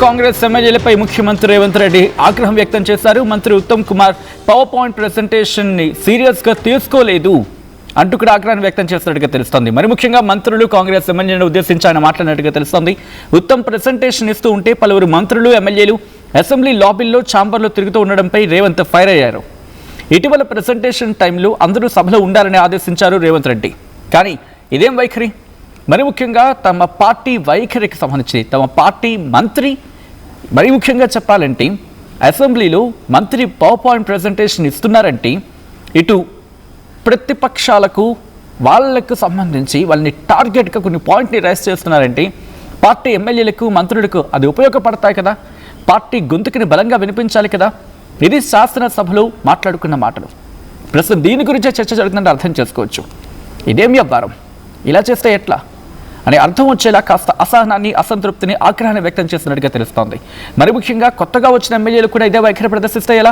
కాంగ్రెస్ ఎమ్మెల్యేలపై ముఖ్యమంత్రి రేవంత్ రెడ్డి ఆగ్రహం వ్యక్తం చేశారు. మంత్రి Uttam Kumar power point presentation ని సీరియస్ గా తీసుకోలేదు అంటూ కూడా ఆగ్రహాన్ని వ్యక్తం చేస్తున్నట్టుగా తెలుస్తోంది. మరి ముఖ్యంగా మంత్రులు కాంగ్రెస్ ఎమ్మెల్యేలను ఉద్దేశించి ఆయన మాట్లాడినట్టుగా తెలుస్తోంది. ఉత్తమ్ ప్రెజెంటేషన్ ఇస్తూ ఉంటే పలువురు మంత్రులు ఎమ్మెల్యేలు అసెంబ్లీ లాబీల్లో ఛాంబర్లో తిరుగుతూ ఉండడంపై రేవంత్ ఫైర్ అయ్యారు. ఇటీవల ప్రెజెంటేషన్ టైంలో అందరూ సభలో ఉండాలని ఆదేశించారు రేవంత్ రెడ్డి. కానీ ఇదేం వైఖరి? మరి ముఖ్యంగా తమ పార్టీ వైఖరికి సంబంధించి తమ పార్టీ మంత్రి మరి ముఖ్యంగా చెప్పాలంటే అసెంబ్లీలో మంత్రి పవర్ పాయింట్ ప్రజెంటేషన్ ఇస్తున్నారంటే ఇటు ప్రతిపక్షాలకు వాళ్ళకు సంబంధించి వాళ్ళని టార్గెట్గా కొన్ని పాయింట్ని రైజ్ చేస్తున్నారంటే పార్టీ ఎమ్మెల్యేలకు మంత్రులకు అది ఉపయోగపడతాయి కదా, పార్టీ గొంతుకిని బలంగా వినిపించాలి కదా. ఇది శాసనసభలో మాట్లాడుకున్న మాటలు. ప్రస్తుతం దీని గురించే చర్చ జరుగుతుందని అర్థం చేసుకోవచ్చు. ఇదేం వ్యవహారం, ఇలా చేస్తే ఎట్లా అని అర్థం వచ్చేలా కాస్త అసహనాన్ని, అసంతృప్తిని, ఆగ్రహాన్ని వ్యక్తం చేస్తున్నట్టుగా తెలుస్తోంది. మరి ముఖ్యంగా కొత్తగా వచ్చిన ఎమ్మెల్యేలు కూడా ఇదే వైఖరి ప్రదర్శిస్తే ఎలా?